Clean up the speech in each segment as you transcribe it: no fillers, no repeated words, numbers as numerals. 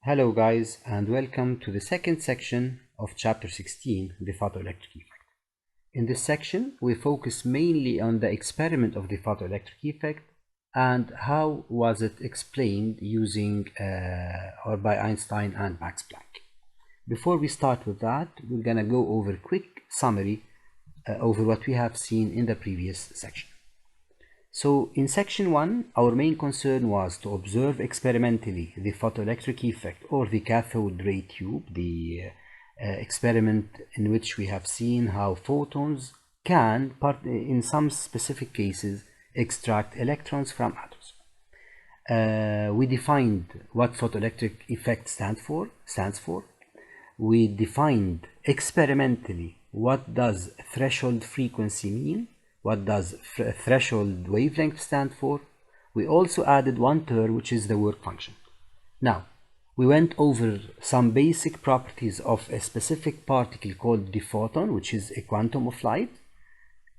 Hello guys, and welcome to the second section of chapter 16, the photoelectric effect. In this section, we focus mainly on the experiment of the photoelectric effect and how was it explained using or by Einstein and Max Planck. Before we start with that, we're gonna go over a quick summary over what we have seen in the previous section. So in section 1, our main concern was to observe experimentally the photoelectric effect or the cathode ray tube, the experiment in which we have seen how photons can, in some specific cases, extract electrons from atoms. We defined what photoelectric effect stands for. We defined experimentally what does threshold frequency mean. What does threshold wavelength stand for? We also added one term, which is the work function. Now, we went over some basic properties of a specific particle called the photon, which is a quantum of light.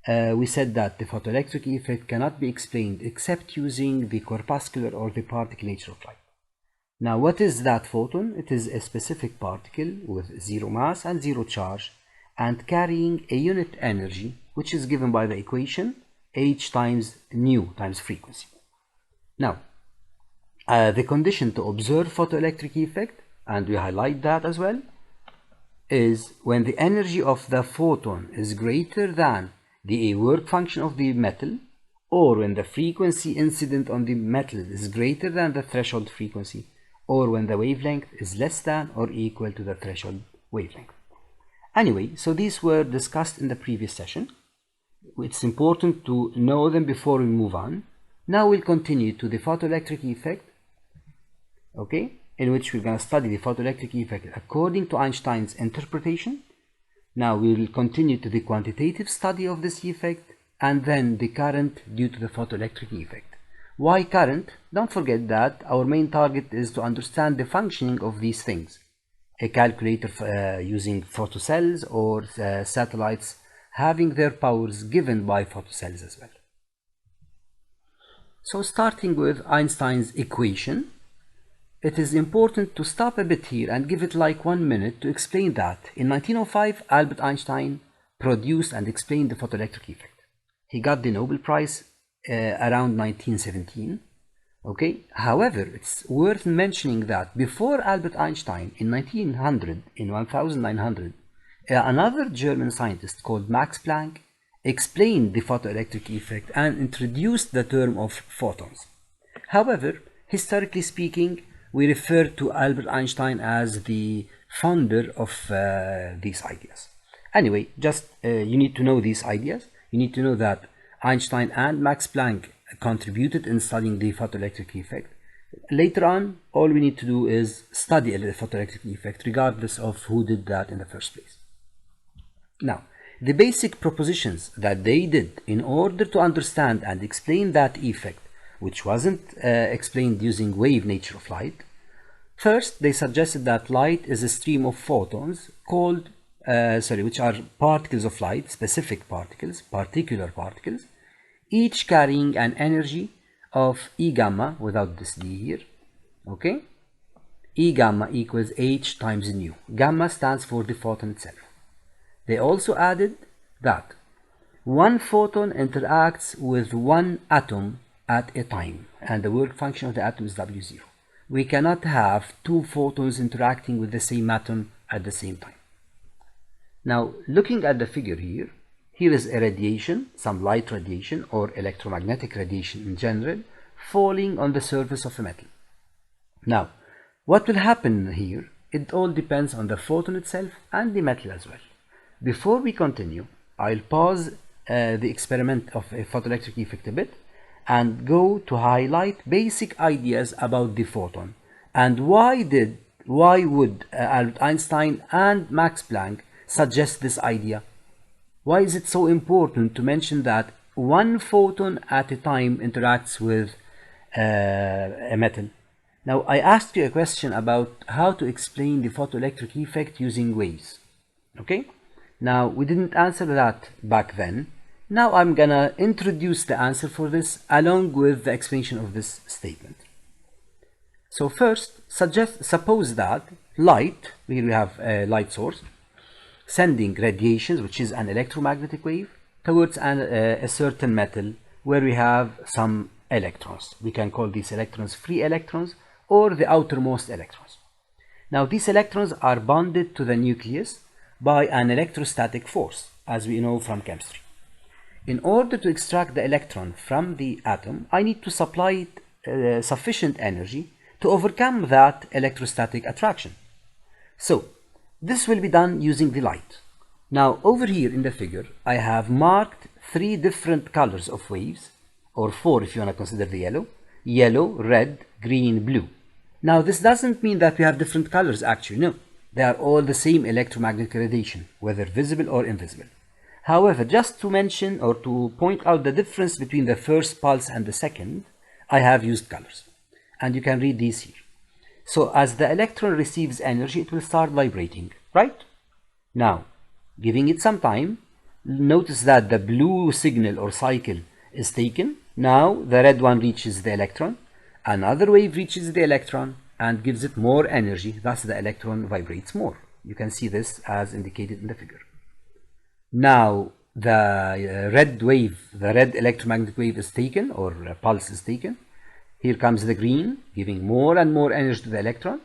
We said that the photoelectric effect cannot be explained except using the corpuscular or the particle nature of light. Now, what is that photon? It is a specific particle with zero mass and zero charge and carrying a unit energy, which is given by the equation h times nu times frequency. Now, the condition to observe photoelectric effect, and we highlight that as well, is when the energy of the photon is greater than the work function of the metal, or when the frequency incident on the metal is greater than the threshold frequency, or when the wavelength is less than or equal to the threshold wavelength. Anyway, so these were discussed in the previous session. It's important to know them before we move on. Now we'll continue to the photoelectric effect, okay, in which we're going to study the photoelectric effect according to Einstein's interpretation. Now we will continue to the quantitative study of this effect and then the current due to the photoelectric effect. Why current? Don't forget that our main target is to understand the functioning of these things. A calculator using photocells or satellites having their powers given by photocells as well. So starting with Einstein's equation, it is important to stop a bit here and give it like 1 minute to explain that in 1905 Albert Einstein produced and explained the photoelectric effect. He got the Nobel Prize around 1917. Okay, however, it's worth mentioning that before Albert Einstein in 1900, another German scientist called Max Planck explained the photoelectric effect and introduced the term of photons. However, historically speaking, we refer to Albert Einstein as the founder of these ideas. Anyway, just you need to know these ideas. You need to know that Einstein and Max Planck contributed in studying the photoelectric effect. Later on, all we need to do is study the photoelectric effect regardless of who did that in the first place. Now, the basic propositions that they did in order to understand and explain that effect, which wasn't explained using wave nature of light. First, they suggested that light is a stream of photons called, which are particles of light, specific particles, particular particles, each carrying an energy of E gamma, without this D here, okay? E gamma equals H times nu. Gamma stands for the photon itself. They also added that one photon interacts with one atom at a time, and the work function of the atom is W0. We cannot have two photons interacting with the same atom at the same time. Now, looking at the figure here, here is a radiation, some light radiation or electromagnetic radiation in general, falling on the surface of a metal. Now, what will happen here? It all depends on the photon itself and the metal as well. Before we continue, I'll pause the experiment of a photoelectric effect a bit and go to highlight basic ideas about the photon and why would Albert Einstein and Max Planck suggest this idea. Why is it so important to mention that one photon at a time interacts with a metal? Now, I asked you a question about how to explain the photoelectric effect using waves. Okay? Now, we didn't answer that back then. Now, I'm gonna introduce the answer for this along with the explanation of this statement. So first, suppose that light, here we have a light source, sending radiations, which is an electromagnetic wave, towards a certain metal where we have some electrons. We can call these electrons free electrons or the outermost electrons. Now these electrons are bonded to the nucleus by an electrostatic force, as we know from chemistry. In order to extract the electron from the atom, I need to supply it sufficient energy to overcome that electrostatic attraction. So this will be done using the light. Now over here in the figure, I have marked 3 different colors of waves, or 4 if you want to consider the yellow, red, green, blue. Now this doesn't mean that we have different colors actually, no. They are all the same electromagnetic radiation, whether visible or invisible. However, just to mention or to point out the difference between the first pulse and the second, I have used colors. And you can read these here. So as the electron receives energy, it will start vibrating, right? Now, giving it some time, notice that the blue signal or cycle is taken. Now the red one reaches the electron, another wave reaches the electron and gives it more energy, thus the electron vibrates more. You can see this as indicated in the figure. Now the red wave, the red electromagnetic wave is taken, or a pulse is taken. Here comes the green, giving more and more energy to the electron.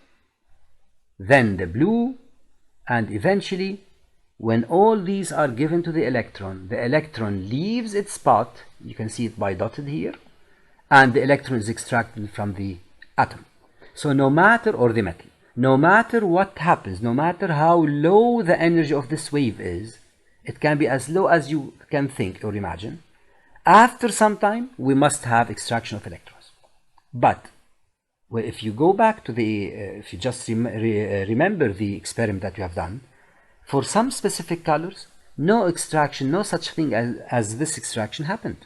Then the blue, and eventually, when all these are given to the electron leaves its spot, you can see it by dotted here, and the electron is extracted from the atom. So no matter, or the metal, no matter what happens, no matter how low the energy of this wave is, it can be as low as you can think or imagine. After some time, we must have extraction of electrons. But well, if you go back to the, if you just remember the experiment that you have done, for some specific colors, no extraction, no such thing as this extraction happened.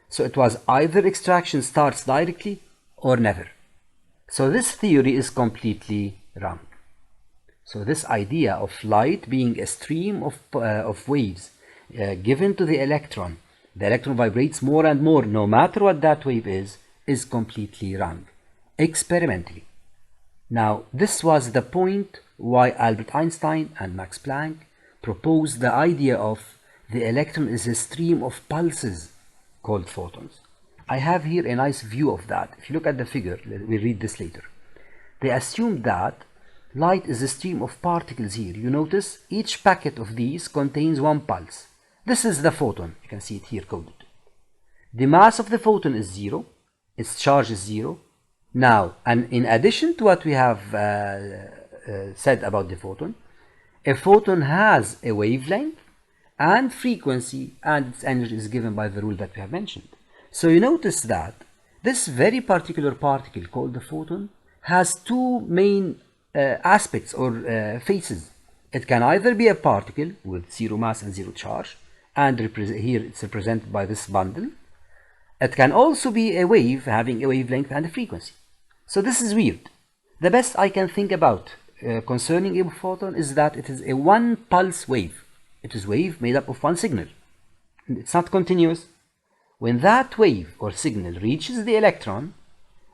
So it was either extraction starts directly or never. So this theory is completely wrong. So this idea of light being a stream of waves given to the electron vibrates more and more no matter what that wave is completely wrong, experimentally. Now this was the point why Albert Einstein and Max Planck proposed the idea of the electron is a stream of pulses called photons. I have here a nice view of that. If you look at the figure, we'll read this later. They assumed that light is a stream of particles here. You notice each packet of these contains one pulse. This is the photon. You can see it here coded. The mass of the photon is 0. Its charge is 0. Now, and in addition to what we have said about the photon, a photon has a wavelength and frequency, and its energy is given by the rule that we have mentioned. So you notice that this very particular particle called the photon has 2 main aspects or faces. It can either be a particle with 0 mass and 0 charge, and here it's represented by this bundle. It can also be a wave having a wavelength and a frequency. So this is weird. The best I can think about concerning a photon is that it is a one pulse wave. It is a wave made up of one signal. It's not continuous. When that wave or signal reaches the electron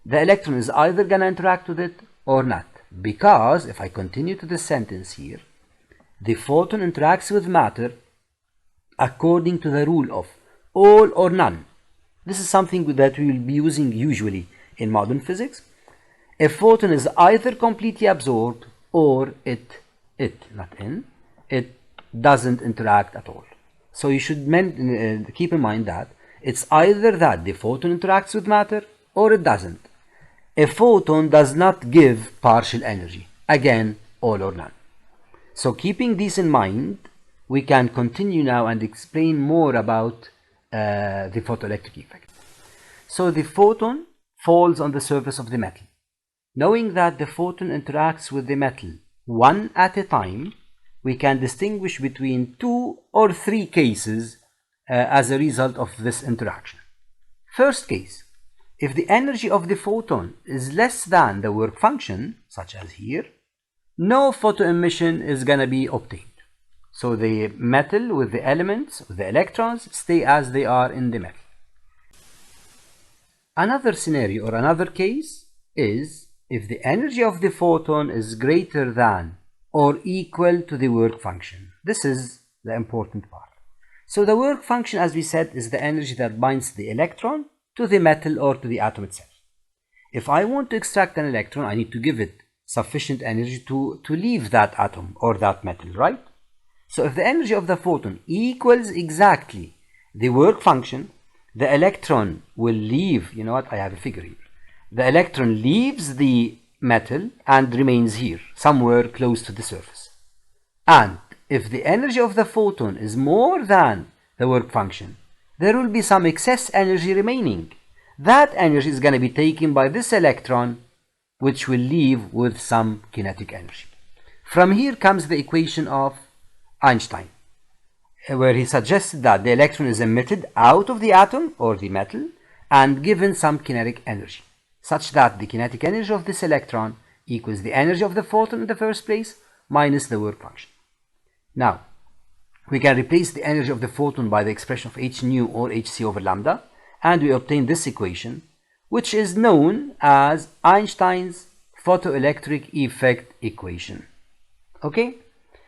is either going to interact with it or not. Because if I continue to this sentence here, the photon interacts with matter according to the rule of all or none. This is something that we will be using usually in modern physics. A photon is either completely absorbed or it doesn't interact at all. So you should keep in mind that it's either that the photon interacts with matter or it doesn't. A photon does not give partial energy. Again, all or none. So keeping this in mind, we can continue now and explain more about the photoelectric effect. So the photon falls on the surface of the metal. Knowing that the photon interacts with the metal one at a time, we can distinguish between 2 or 3 cases as a result of this interaction. First case, if the energy of the photon is less than the work function, such as here, no photoemission is going to be obtained. So the metal with the elements, the electrons, stay as they are in the metal. Another scenario or another case is if the energy of the photon is greater than or equal to the work function. This is the important part. So the work function, as we said, is the energy that binds the electron to the metal or to the atom itself. If I want to extract an electron, I need to give it sufficient energy to leave that atom or that metal, right? So if the energy of the photon equals exactly the work function, the electron will leave, you know what, I have a figure here. The electron leaves the metal and remains here, somewhere close to the surface. And if the energy of the photon is more than the work function, there will be some excess energy remaining. That energy is going to be taken by this electron, which will leave with some kinetic energy. From here comes the equation of Einstein, where he suggested that the electron is emitted out of the atom or the metal and given some kinetic energy, such that the kinetic energy of this electron equals the energy of the photon in the first place minus the work function. Now, we can replace the energy of the photon by the expression of h nu or hc over lambda, and we obtain this equation, which is known as Einstein's photoelectric effect equation. Okay?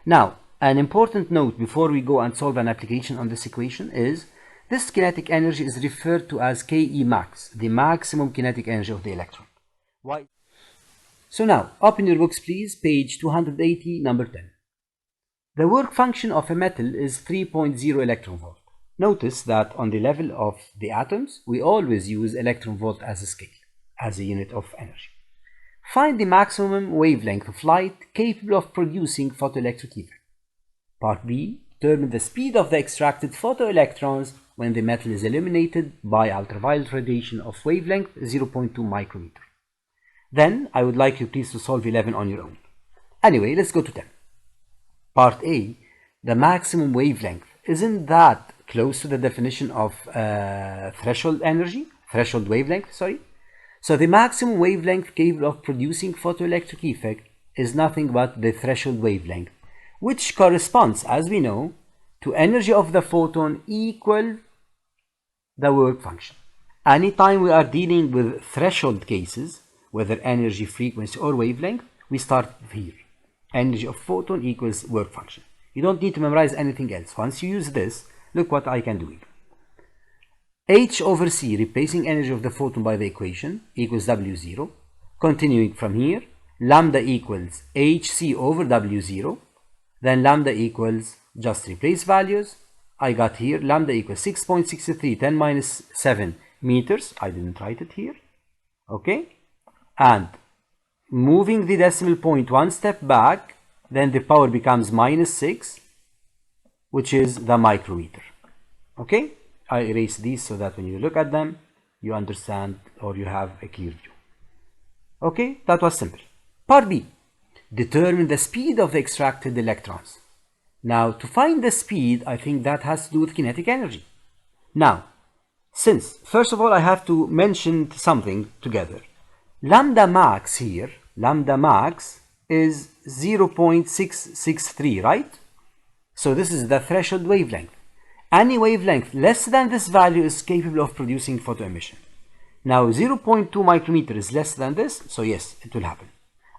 Now, an important note before we go and solve an application on this equation is this kinetic energy is referred to as Ke max, the maximum kinetic energy of the electron. Why? So now, open your books please, page 280, number 10. The work function of a metal is 3.0 electron volt. Notice that on the level of the atoms, we always use electron volt as a scale, as a unit of energy. Find the maximum wavelength of light capable of producing photoelectric effect. Part B, determine the speed of the extracted photoelectrons when the metal is illuminated by ultraviolet radiation of wavelength 0.2 micrometer. Then, I would like you please to solve 11 on your own. Anyway, let's go to 10. Part A, the maximum wavelength. Isn't that close to the definition of threshold wavelength, sorry? So the maximum wavelength capable of producing photoelectric effect is nothing but the threshold wavelength, which corresponds, as we know, to energy of the photon equal the work function. Anytime we are dealing with threshold cases, whether energy, frequency, or wavelength, we start here. Energy of photon equals work function. You don't need to memorize anything else. Once you use this, look what I can do here. H over C, replacing energy of the photon by the equation, equals W0. Continuing from here, lambda equals HC over W0. Then lambda equals, just replace values. I got here, lambda equals 6.63, 10 minus 7 meters. I didn't write it here. Okay? And moving the decimal point one step back, then the power becomes minus 6, which is the micrometer. Okay? I erase these so that when you look at them, you understand or you have a clear view. Okay? That was simple. Part B. Determine the speed of the extracted electrons. Now, to find the speed, I think that has to do with kinetic energy. Now, since, first of all, I have to mention something together. Lambda max here, lambda max is 0.663, right? So this is the threshold wavelength. Any wavelength less than this value is capable of producing photoemission. Now 0.2 micrometer is less than this, so yes, it will happen.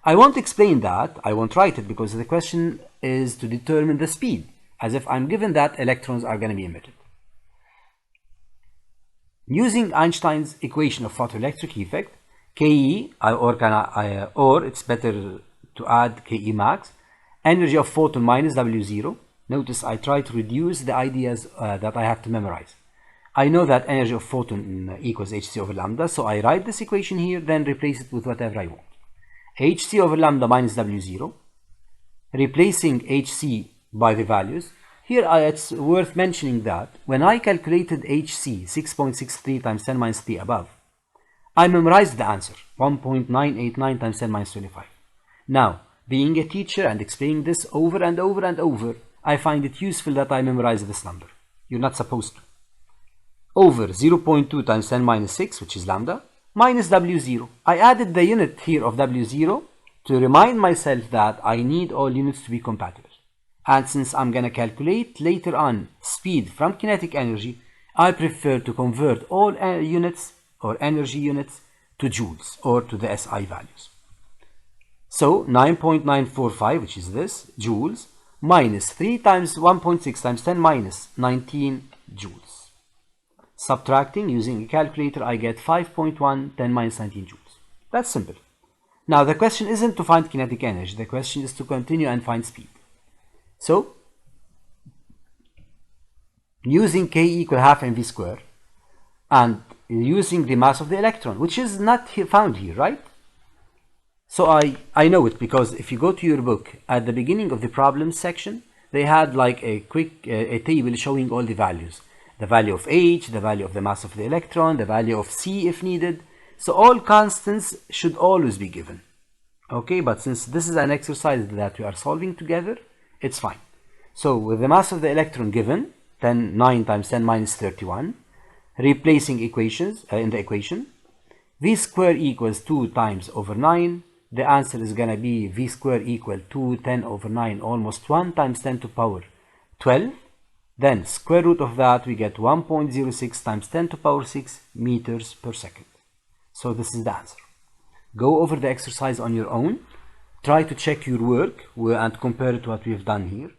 I won't explain that, I won't write it because the question is to determine the speed, as if I'm given that electrons are going to be emitted. Using Einstein's equation of photoelectric effect, Ke, or it's better to add Ke max, energy of photon minus W0. Notice I try to reduce the ideas that I have to memorize. I know that energy of photon equals hc over lambda, so I write this equation here, then replace it with whatever I want. hc over lambda minus W0, replacing hc by the values. Here it's worth mentioning that when I calculated hc 6.63 times 10 minus 3 above, I memorized the answer, 1.989 times 10 minus 25. Now, being a teacher and explaining this over and over and over, I find it useful that I memorize this number. You're not supposed to. Over 0.2 times 10 minus 6, which is lambda, minus W0. I added the unit here of W0 to remind myself that I need all units to be compatible. And since I'm going to calculate later on speed from kinetic energy, I prefer to convert all units or energy units to joules or to the SI values. So 9.945, which is this, joules, minus 3 times 1.6 times 10 minus 19 joules. Subtracting using a calculator, I get 5.1 10 minus 19 joules. That's simple. Now the question isn't to find kinetic energy, the question is to continue and find speed. So using K equal half mv square and using the mass of the electron, which is not found here, right? So I know it because if you go to your book at the beginning of the problems section, they had like a quick a table showing all the values. The value of H, the value of the mass of the electron, the value of C if needed. So all constants should always be given. Okay, but since this is an exercise that we are solving together, it's fine. So with the mass of the electron given, 9 times 10 minus 31, replacing equations in the equation, v square equals 2 times over 9. The answer is going to be v square equal to 10 over 9, almost 1 times 10 to power 12. Then square root of that, we get 1.06 times 10 to power 6 meters per second. So this is the answer. Go over the exercise on your own. Try to check your work and compare it to what we've done here.